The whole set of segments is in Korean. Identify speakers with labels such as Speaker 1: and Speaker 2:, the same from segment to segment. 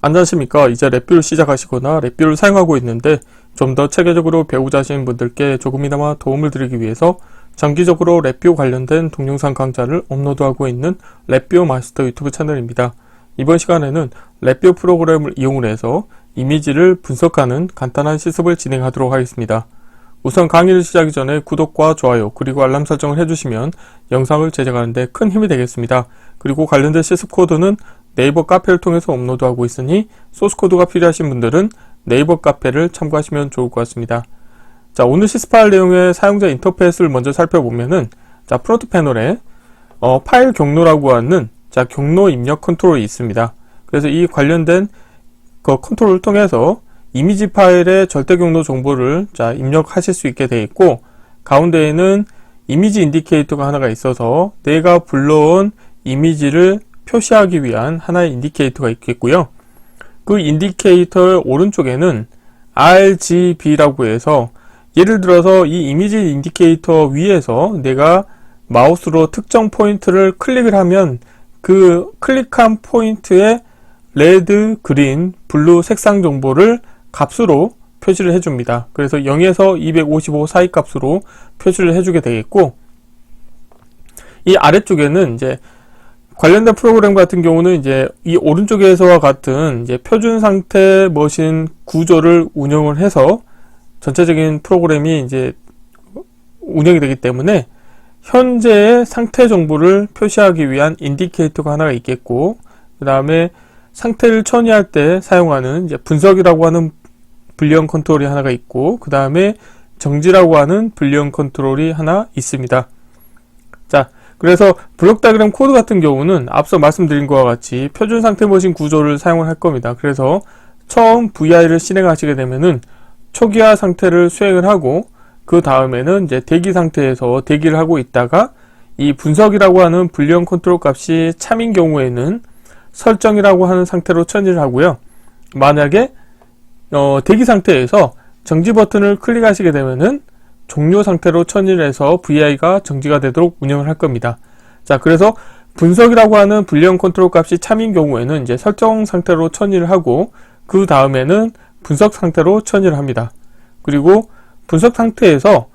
Speaker 1: 안녕하십니까. 이제 랩뷰를 시작하시거나 랩뷰를 사용하고 있는데 좀 더 체계적으로 배우자 하시는 분들께 조금이나마 도움을 드리기 위해서 장기적으로 랩뷰 관련된 동영상 강좌를 업로드하고 있는 랩뷰 마스터 유튜브 채널입니다. 이번 시간에는 랩뷰 프로그램을 이용을 해서 이미지를 분석하는 간단한 실습을 진행하도록 하겠습니다. 우선 강의를 시작하기 전에 구독과 좋아요 그리고 알람 설정을 해주시면 영상을 제작하는 데 큰 힘이 되겠습니다. 그리고 관련된 실습 코드는 네이버 카페를 통해서 업로드하고 있으니 소스코드가 필요하신 분들은 네이버 카페를 참고하시면 좋을 것 같습니다. 자, 오늘 실습할 내용의 사용자 인터페이스를 먼저 살펴보면은 자, 프론트 패널에 파일 경로라고 하는 경로 입력 컨트롤이 있습니다. 그래서 이 관련된 그 컨트롤을 통해서 이미지 파일의 절대 경로 정보를 입력하실 수 있게 되어 있고, 가운데에는 이미지 인디케이터가 하나가 있어서 내가 불러온 이미지를 표시하기 위한 하나의 인디케이터가 있겠고요. 그 인디케이터의 오른쪽에는 RGB라고 해서 예를 들어서 이 이미지 인디케이터 위에서 내가 마우스로 특정 포인트를 클릭을 하면 그 클릭한 포인트에 레드, 그린, 블루 색상 정보를 값으로 표시를 해줍니다. 그래서 0에서 255 사이 값으로 표시를 해주게 되겠고, 이 아래쪽에는 이제 관련된 프로그램 같은 경우는 이제 이 오른쪽에서와 같은 이제 표준 상태 머신 구조를 운영을 해서 전체적인 프로그램이 이제 운영이 되기 때문에 현재의 상태 정보를 표시하기 위한 인디케이터가 하나가 있겠고, 그 다음에 상태를 처리할 때 사용하는 이제 분석이라고 하는 불리언 컨트롤이 하나가 있고, 그 다음에 정지라고 하는 불리언 컨트롤이 하나 있습니다. 자, 그래서 블록 다이그램 코드 같은 경우는 앞서 말씀드린 것과 같이 표준 상태 머신 구조를 사용을 할 겁니다. 그래서 처음 VI를 실행하시게 되면은 초기화 상태를 수행을 하고, 그 다음에는 이제 대기 상태에서 대기를 하고 있다가 이 분석이라고 하는 불리언 컨트롤 값이 참인 경우에는 설정이라고 하는 상태로 처리를 하고요. 만약에 대기 상태에서 정지 버튼을 클릭하시게 되면은 종료 상태로 처리를 해서 VI가 정지가 되도록 운영을 할 겁니다. 자, 그래서 분석이라고 하는 불리언 컨트롤 값이 참인 경우에는 이제 설정 상태로 처리를 하고, 그 다음에는 분석 상태로 처리를 합니다. 그리고 분석 상태에서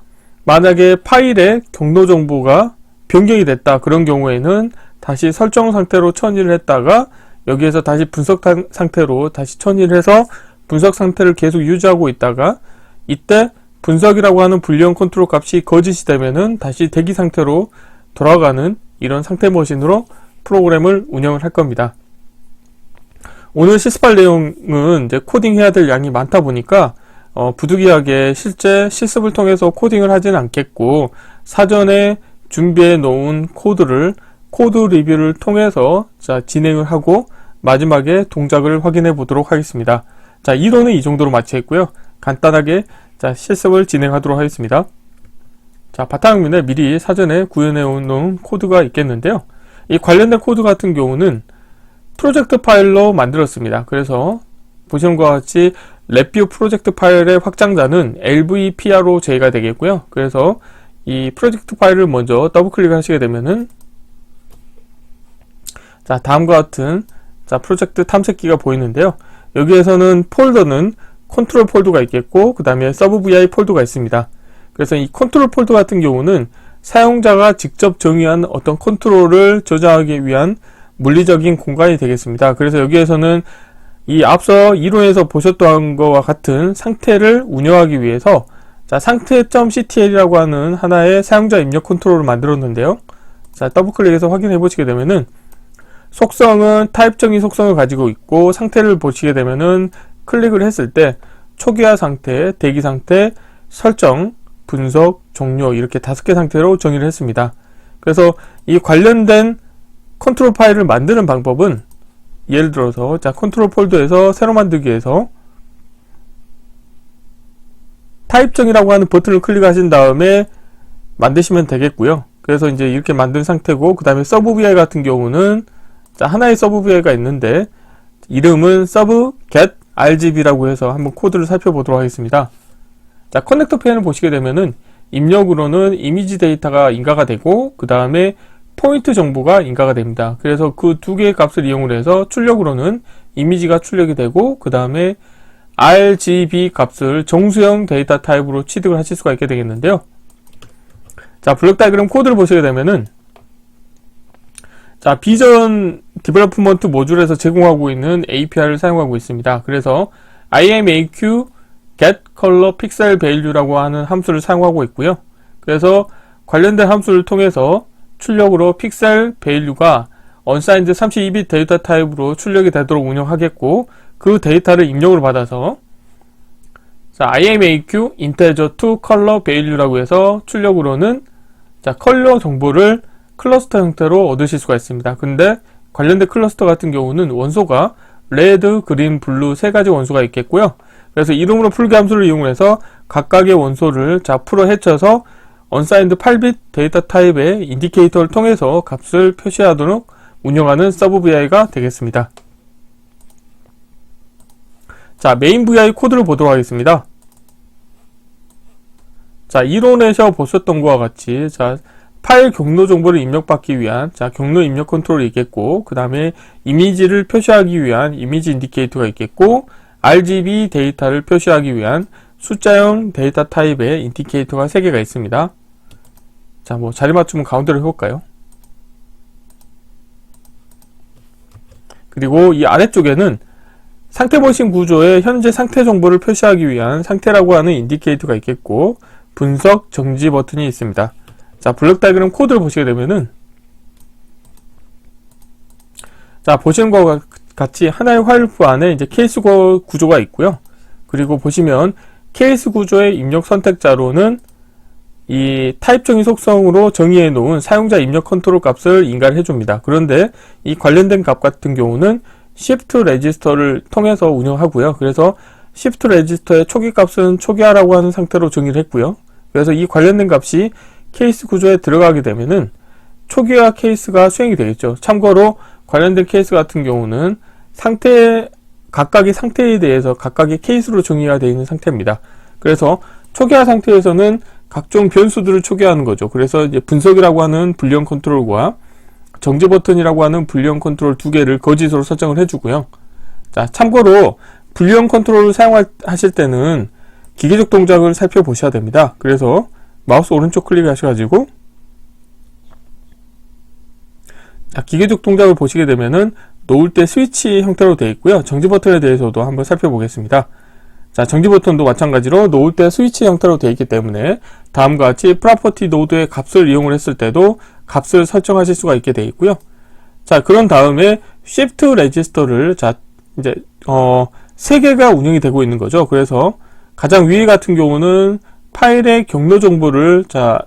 Speaker 1: 만약에 파일의 경로 정보가 변경이 됐다, 그런 경우에는 다시 설정 상태로 처리를 했다가 여기에서 다시 분석 상태로 다시 처리를 해서 분석 상태를 계속 유지하고 있다가 이때 분석이라고 하는 불리언 컨트롤 값이 거짓이 되면은 다시 대기 상태로 돌아가는 이런 상태 머신으로 프로그램을 운영을 할 겁니다. 오늘 실습할 내용은 이제 코딩해야 될 양이 많다 보니까 부득이하게 실제 실습을 통해서 코딩을 하지는 않겠고, 사전에 준비해 놓은 코드를 코드 리뷰를 통해서 진행을 하고 마지막에 동작을 확인해 보도록 하겠습니다. 자, 이론은 이 정도로 마치겠고요. 간단하게 실습을 진행하도록 하겠습니다. 자, 바탕화면에 미리 사전에 구현해 놓은 코드가 있겠는데요. 이 관련된 코드 같은 경우는 프로젝트 파일로 만들었습니다. 그래서 보시는 것과 같이 랩뷰 프로젝트 파일의 확장자는 LVPROJ가 되겠고요. 그래서 이 프로젝트 파일을 먼저 더블 클릭하시게 되면은 자, 다음과 같은 프로젝트 탐색기가 보이는데요. 여기에서는 폴더는 컨트롤 폴더가 있겠고, 그 다음에 서브 VI 폴더가 있습니다. 그래서 이 컨트롤 폴더 같은 경우는 사용자가 직접 정의한 어떤 컨트롤을 저장하기 위한 물리적인 공간이 되겠습니다. 그래서 여기에서는 이 앞서 이론에서 보셨던 것과 같은 상태를 운영하기 위해서 상태.ctl이라고 하는 하나의 사용자 입력 컨트롤을 만들었는데요. 자, 더블 클릭해서 확인해 보시게 되면은 속성은 타입적인 속성을 가지고 있고, 상태를 보시게 되면은 클릭을 했을 때 초기화 상태, 대기 상태, 설정, 분석, 종료 이렇게 5개 상태로 정의를 했습니다. 그래서 이 관련된 컨트롤 파일을 만드는 방법은 예를 들어서 컨트롤 폴더에서 새로 만들기에서 타입정이라고 하는 버튼을 클릭하신 다음에 만드시면 되겠고요. 그래서 이제 이렇게 만든 상태고, 그 다음에 서브 VI 같은 경우는 하나의 서브 VI가 있는데 이름은 서브 get RGB라고 해서 한번 코드를 살펴보도록 하겠습니다. 자, 커넥터 페인을 보시게 되면은 입력으로는 이미지 데이터가 인가가 되고, 그 다음에 포인트 정보가 인가가 됩니다. 그래서 그 두 개의 값을 이용을 해서 출력으로는 이미지가 출력이 되고 그 다음에 RGB 값을 정수형 데이터 타입으로 취득을 하실 수가 있게 되겠는데요. 자, 블록 다이그램 코드를 보시게 되면은 자, 비전 디벨로프먼트 모듈에서 제공하고 있는 API를 사용하고 있습니다. 그래서 IMAQ get color pixel value라고 하는 함수를 사용하고 있고요. 그래서 관련된 함수를 통해서 출력으로 픽셀 value가 unsigned 32빗 데이터 타입으로 출력이 되도록 운영하겠고, 그 데이터를 입력으로 받아서 자, IMAQ integer to color value라고 해서 출력으로는 자, 컬러 정보를 클러스터 형태로 얻으실 수가 있습니다. 근데 관련된 클러스터 같은 경우는 원소가 레드, 그린, 블루 세 가지 원소가 있겠고요. 그래서 이름으로 풀기 함수를 이용해서 각각의 원소를 자, 풀어 헤쳐서 unsigned 8빗 데이터 타입의 인디케이터를 통해서 값을 표시하도록 운영하는 서브 VI가 되겠습니다. 자, 메인 VI 코드를 보도록 하겠습니다. 자, 이론에서 보셨던 것과 같이 자, 파일 경로 정보를 입력받기 위한 자, 경로 입력 컨트롤이 있겠고, 그 다음에 이미지를 표시하기 위한 이미지 인디케이터가 있겠고, RGB 데이터를 표시하기 위한 숫자형 데이터 타입의 인디케이터가 3개가 있습니다. 자, 뭐 자리 맞추면 가운데로 해볼까요? 그리고 이 아래쪽에는 상태 머신 구조의 현재 상태 정보를 표시하기 위한 상태라고 하는 인디케이터가 있겠고, 분석 정지 버튼이 있습니다. 자, 블록 다이그램 코드를 보시게 되면은 자, 보시는 것과 같이 하나의 화일프 안에 이제 케이스 구조가 있고요. 그리고 보시면 케이스 구조의 입력 선택자로는 이 타입 정의 속성으로 정의해 놓은 사용자 입력 컨트롤 값을 인가해 줍니다. 그런데 이 관련된 값 같은 경우는 shift 레지스터를 통해서 운영하고요. 그래서 shift 레지스터의 초기 값은 초기화라고 하는 상태로 정의를 했고요. 그래서 이 관련된 값이 케이스 구조에 들어가게 되면은 초기화 케이스가 수행이 되겠죠. 참고로 관련된 케이스 같은 경우는 각각의 상태에 대해서 각각의 케이스로 정의가 되어 있는 상태입니다. 그래서 초기화 상태에서는 각종 변수들을 초기화하는 거죠. 그래서 이제 분석이라고 하는 불리언 컨트롤과 정지 버튼이라고 하는 불리언 컨트롤 2개를 거짓으로 설정을 해주고요. 자, 참고로 불리언 컨트롤을 사용하실 때는 기계적 동작을 살펴보셔야 됩니다. 그래서 마우스 오른쪽 클릭하셔가지고 기계적 동작을 보시게 되면은 놓을 때 스위치 형태로 되어 있고요. 정지 버튼에 대해서도 한번 살펴보겠습니다. 자, 정지 버튼도 마찬가지로 놓을 때 스위치 형태로 되어 있기 때문에 다음과 같이 프로퍼티 노드의 값을 이용을 했을 때도 값을 설정하실 수가 있게 되어 있고요. 자, 그런 다음에 shift 레지스터를 자, 이제 3개가 운영이 되고 있는 거죠. 그래서 가장 위에 같은 경우는 파일의 경로 정보를 자,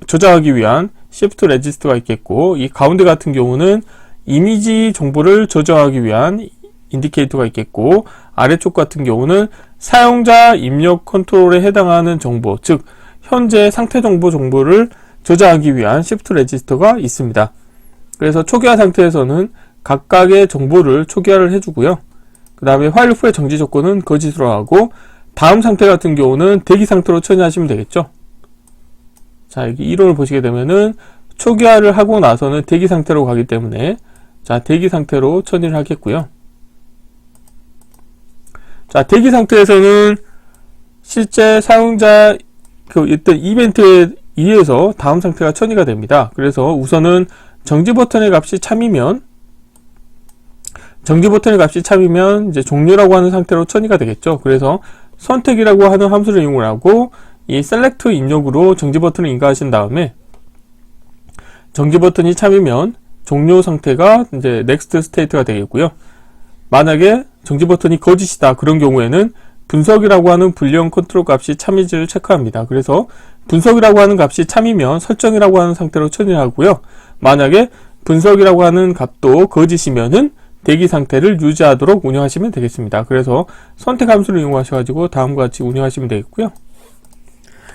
Speaker 1: 저장하기 위한 shift 레지스터가 있겠고, 이 가운데 같은 경우는 이미지 정보를 저장하기 위한 인디케이터가 있겠고, 아래쪽 같은 경우는 사용자 입력 컨트롤에 해당하는 정보, 즉 현재 상태 정보를 저장하기 위한 shift 레지스터가 있습니다. 그래서 초기화 상태에서는 각각의 정보를 초기화를 해주고요. 그 다음에 while loop의 정지 조건은 거짓으로 하고, 다음 상태 같은 경우는 대기 상태로 처리하시면 되겠죠. 자, 여기 이론을 보시게 되면은 초기화를 하고 나서는 대기 상태로 가기 때문에 자, 대기 상태로 처리를 하겠고요. 자, 대기 상태에서는 실제 사용자 어떤 이벤트에 의해서 다음 상태가 처리가 됩니다. 그래서 우선은 정지 버튼의 값이 참이면 이제 종료라고 하는 상태로 처리가 되겠죠. 그래서 선택이라고 하는 함수를 이용을 하고 이 select 입력으로 정지 버튼을 인가하신 다음에 정지 버튼이 참이면 종료 상태가 이제 next state가 되겠고요. 만약에 정지 버튼이 거짓이다 그런 경우에는 분석이라고 하는 불리언 컨트롤 값이 참인지를 체크합니다. 그래서 분석이라고 하는 값이 참이면 설정이라고 하는 상태로 처리하고요. 만약에 분석이라고 하는 값도 거짓이면은 대기 상태를 유지하도록 운영하시면 되겠습니다. 그래서 선택 함수를 이용하셔가지고 다음과 같이 운영하시면 되겠고요.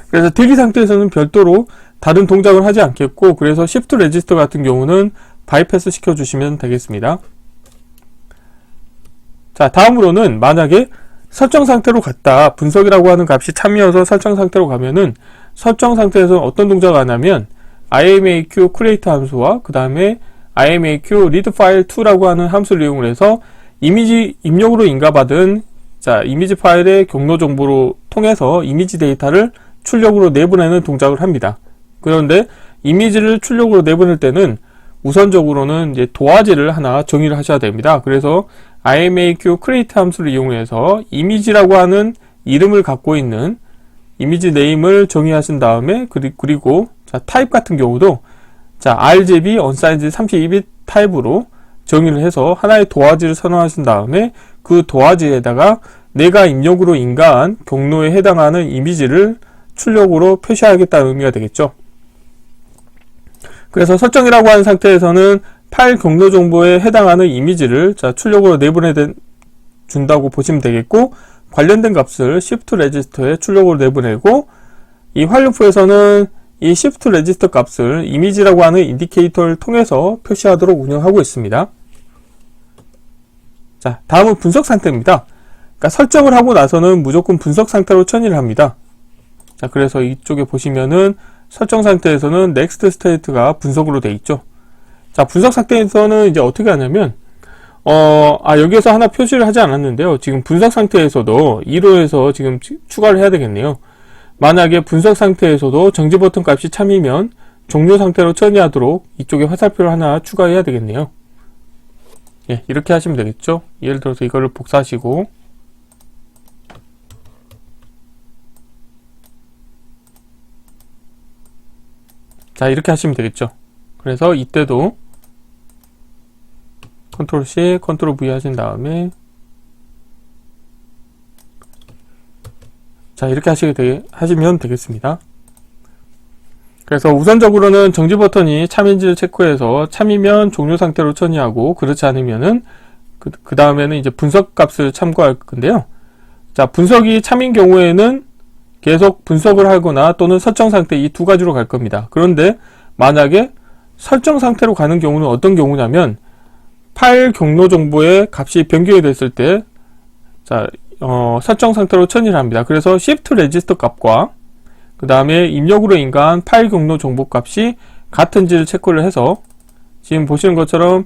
Speaker 1: 그래서 대기 상태에서는 별도로 다른 동작을 하지 않겠고, 그래서 shift 레지스터 같은 경우는 바이패스 시켜주시면 되겠습니다. 자, 다음으로는 만약에 설정 상태로 갔다, 분석이라고 하는 값이 참이어서 설정 상태로 가면은 설정 상태에서는 어떤 동작을 하냐면 IMAQ create 함수와 그 다음에 IMAQ read file 2라고 하는 함수를 이용을 해서 이미지 입력으로 인가받은 이미지 파일의 경로 정보로 통해서 이미지 데이터를 출력으로 내보내는 동작을 합니다. 그런데 이미지를 출력으로 내보낼 때는 우선적으로는 이제 도화지를 하나 정의를 하셔야 됩니다. 그래서 imaq create 함수를 이용해서 이미지라고 하는 이름을 갖고 있는 이미지 네임을 정의하신 다음에 그리고 타입 같은 경우도 RGB unsigned 32bit 타입으로 정의를 해서 하나의 도화지를 선언하신 다음에 그 도화지에다가 내가 입력으로 인가한 경로에 해당하는 이미지를 출력으로 표시하겠다는 의미가 되겠죠. 그래서 설정이라고 하는 상태에서는 파일 경로 정보에 해당하는 이미지를 출력으로 내보내준다고 보시면 되겠고, 관련된 값을 shift register에 출력으로 내보내고, 이 활용표에서는 이 shift register 값을 이미지라고 하는 인디케이터를 통해서 표시하도록 운영하고 있습니다. 자, 다음은 분석 상태입니다. 그러니까 설정을 하고 나서는 무조건 분석 상태로 처리를 합니다. 자, 그래서 이쪽에 보시면은 설정 상태에서는 next state가 분석으로 되어 있죠. 자, 분석 상태에서는 이제 어떻게 하냐면, 여기에서 하나 표시를 하지 않았는데요. 지금 분석 상태에서도 2로에서 지금 추가를 해야 되겠네요. 만약에 분석 상태에서도 정지 버튼 값이 참이면 종료 상태로 처리하도록 이쪽에 화살표를 하나 추가해야 되겠네요. 예, 이렇게 하시면 되겠죠. 예를 들어서 이거를 복사하시고, 자, 이렇게 하시면 되겠죠. 그래서 이때도 컨트롤 C, 컨트롤 V 하신 다음에, 자, 이렇게 하시면 되겠습니다. 그래서 우선적으로는 정지 버튼이 참인지를 체크해서 참이면 종료 상태로 처리하고, 그렇지 않으면은 그 다음에는 이제 분석 값을 참고할 건데요. 자, 분석이 참인 경우에는 계속 분석을 하거나 또는 설정 상태 이 두 가지로 갈 겁니다. 그런데 만약에 설정 상태로 가는 경우는 어떤 경우냐면, 파일 경로 정보의 값이 변경이 됐을 때, 설정 상태로 처리를 합니다. 그래서 shift register 값과 그 다음에 입력으로 인가한 파일 경로 정보 값이 같은지를 체크를 해서, 지금 보시는 것처럼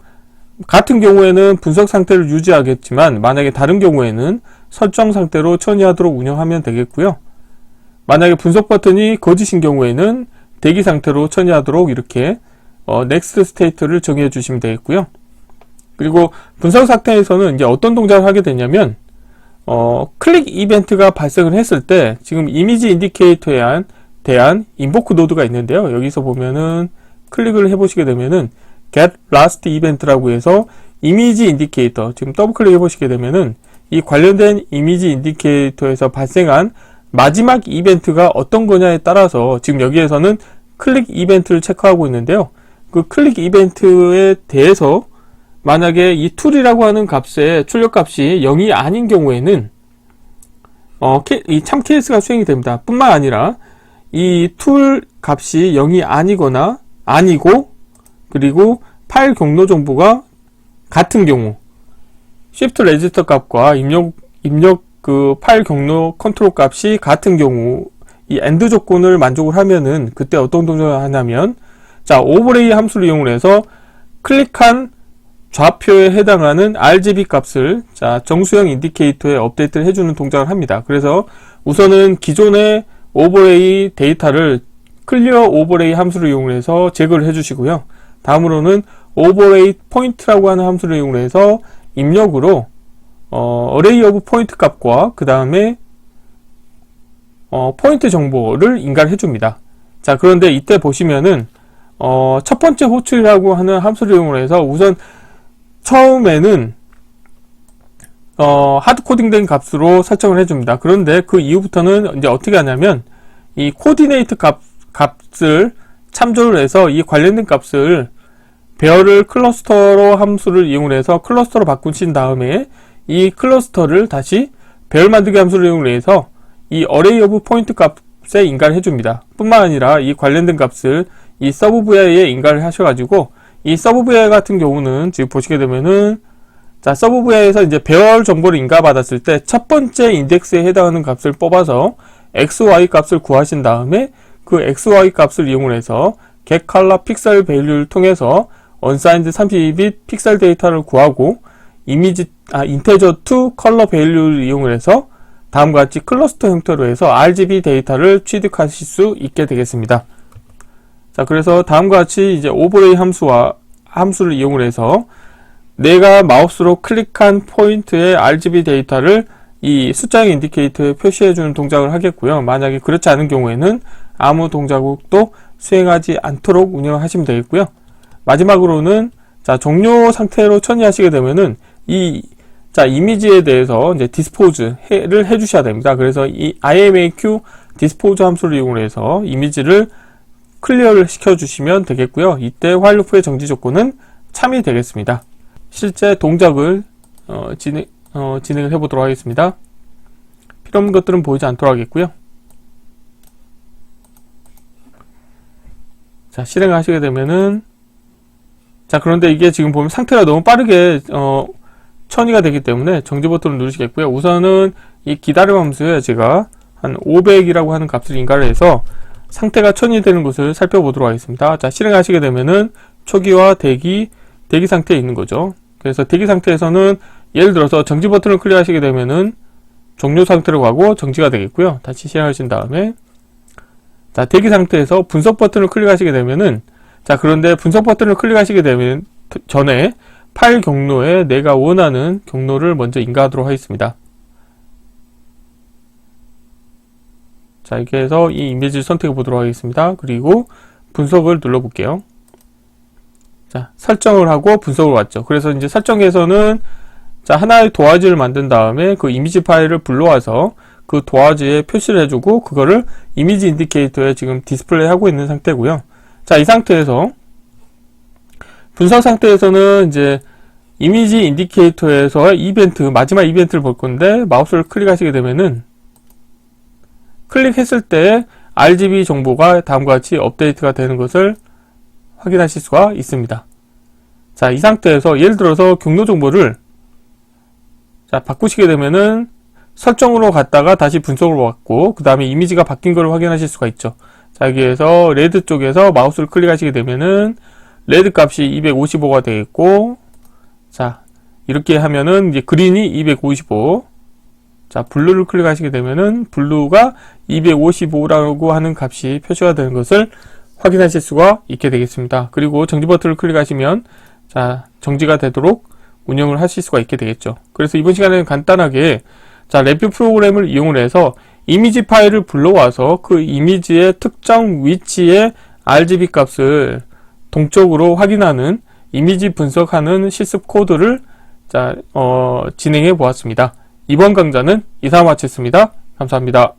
Speaker 1: 같은 경우에는 분석 상태를 유지하겠지만, 만약에 다른 경우에는 설정 상태로 처리하도록 운영하면 되겠고요. 만약에 분석 버튼이 거짓인 경우에는 대기 상태로 처리하도록 이렇게 next state를 정해 주시면 되겠고요. 그리고 분석 상태에서는 이제 어떤 동작을 하게 되냐면, 클릭 이벤트가 발생을 했을 때 지금 이미지 인디케이터에 대한 인보크 노드가 있는데요. 여기서 보면은 클릭을 해보시게 되면은 get last event라고 해서 이미지 인디케이터, 지금 더블 클릭 해보시게 되면은 이 관련된 이미지 인디케이터에서 발생한 마지막 이벤트가 어떤 거냐에 따라서 지금 여기에서는 클릭 이벤트를 체크하고 있는데요. 그 클릭 이벤트에 대해서 만약에 이 툴이라고 하는 값의 출력값이 0이 아닌 경우에는 이 참 케이스가 수행이 됩니다. 뿐만 아니라 이 툴 값이 0이 아니거나 아니고, 그리고 파일 경로 정보가 같은 경우, shift register 값과 입력 그 파일 경로 컨트롤 값이 같은 경우, 이 AND 조건을 만족을 하면은 그때 어떤 동작을 하냐면, 오버레이 함수를 이용을 해서 클릭한 좌표에 해당하는 RGB 값을 정수형 인디케이터에 업데이트를 해주는 동작을 합니다. 그래서 우선은 기존의 오버레이 데이터를 클리어 오버레이 함수를 이용해서 제거를 해주시고요. 다음으로는 오버레이 포인트라고 하는 함수를 이용해서 입력으로 array of 포인트 값과 그 다음에 포인트 정보를 인가를 해줍니다. 자, 그런데 이때 보시면은 첫 번째 호출이라고 하는 함수를 이용해서 우선 처음에는 하드코딩된 값으로 설정을 해줍니다. 그런데 그 이후부터는 이제 어떻게 하냐면, 이 코디네이트 값을 참조를 해서 이 관련된 값을 배열을 클러스터로 함수를 이용해서 클러스터로 바꾸신 다음에 이 클러스터를 다시 배열 만들기 함수를 이용해서 이 array of 포인트 값에 인가를 해줍니다. 뿐만 아니라 이 관련된 값을 이 서브 VI에 인가를 하셔가지고, 이 서브 VI 같은 경우는 지금 보시게 되면은, 서브 VI에서 이제 배열 정보를 인가받았을 때 첫 번째 인덱스에 해당하는 값을 뽑아서 XY 값을 구하신 다음에 그 XY 값을 이용해서 getColor pixel value를 통해서 unsigned 32bit 픽셀 데이터를 구하고, integer to color value를 이용을 해서 다음과 같이 클러스터 형태로 해서 RGB 데이터를 취득하실 수 있게 되겠습니다. 자, 그래서 다음과 같이 이제 오버레이 함수를 이용을 해서 내가 마우스로 클릭한 포인트의 RGB 데이터를 이 숫자형 인디케이터에 표시해주는 동작을 하겠고요. 만약에 그렇지 않은 경우에는 아무 동작도 수행하지 않도록 운영하시면 되겠고요. 마지막으로는 자, 종료 상태로 처리하시게 되면은 이미지에 대해서 이제 디스포즈를 해주셔야 됩니다. 그래서 이 IMAQ 디스포즈 함수를 이용해서 이미지를 클리어를 시켜주시면 되겠고요. 이때 while loop의 정지 조건은 참이 되겠습니다. 실제 동작을 진행을 해보도록 하겠습니다. 필요 없는 것들은 보이지 않도록 하겠고요. 자, 실행하시게 되면은 자, 그런데 이게 지금 보면 상태가 너무 빠르게 처리가 되기 때문에 정지 버튼을 누르시겠고요. 우선은 이 기다림 함수에 제가 한 500이라고 하는 값을 인가를 해서 상태가 처리되는 것을 살펴보도록 하겠습니다. 자, 실행하시게 되면은 초기화 대기 상태에 있는 거죠. 그래서 대기 상태에서는 예를 들어서 정지 버튼을 클릭하시게 되면은 종료 상태로 가고 정지가 되겠고요. 다시 실행하신 다음에 자, 대기 상태에서 분석 버튼을 클릭하시게 되면은 자, 그런데 분석 버튼을 클릭하시게 되면 전에 파일 경로에 내가 원하는 경로를 먼저 인가하도록 하겠습니다. 자, 이렇게 해서 이 이미지를 선택해 보도록 하겠습니다. 그리고 분석을 눌러 볼게요. 자, 설정을 하고 분석을 왔죠. 그래서 이제 설정에서는 자, 하나의 도화지를 만든 다음에 그 이미지 파일을 불러와서 그 도화지에 표시를 해주고 그거를 이미지 인디케이터에 지금 디스플레이 하고 있는 상태고요. 자, 이 상태에서 분석 상태에서는 이제 이미지 인디케이터에서 마지막 이벤트를 볼 건데 마우스를 클릭하시게 되면은 클릭했을 때 RGB 정보가 다음과 같이 업데이트가 되는 것을 확인하실 수가 있습니다. 자, 이 상태에서 예를 들어서 경로 정보를 자, 바꾸시게 되면은 설정으로 갔다가 다시 분석으로 왔고 그 다음에 이미지가 바뀐 것을 확인하실 수가 있죠. 자, 여기에서 레드 쪽에서 마우스를 클릭하시게 되면은 레드 값이 255가 되겠고 자, 이렇게 하면은 이제 그린이 255 자, 블루를 클릭하시게 되면은 블루가 255라고 하는 값이 표시가 되는 것을 확인하실 수가 있게 되겠습니다. 그리고 정지 버튼을 클릭하시면 자, 정지가 되도록 운영을 하실 수가 있게 되겠죠. 그래서 이번 시간에는 간단하게 자, 랩뷰 프로그램을 이용을 해서 이미지 파일을 불러와서 그 이미지의 특정 위치의 RGB 값을 동적으로 확인하는 이미지 분석하는 실습 코드를 자, 진행해 보았습니다. 이번 강좌는 이상 마치겠습니다. 감사합니다.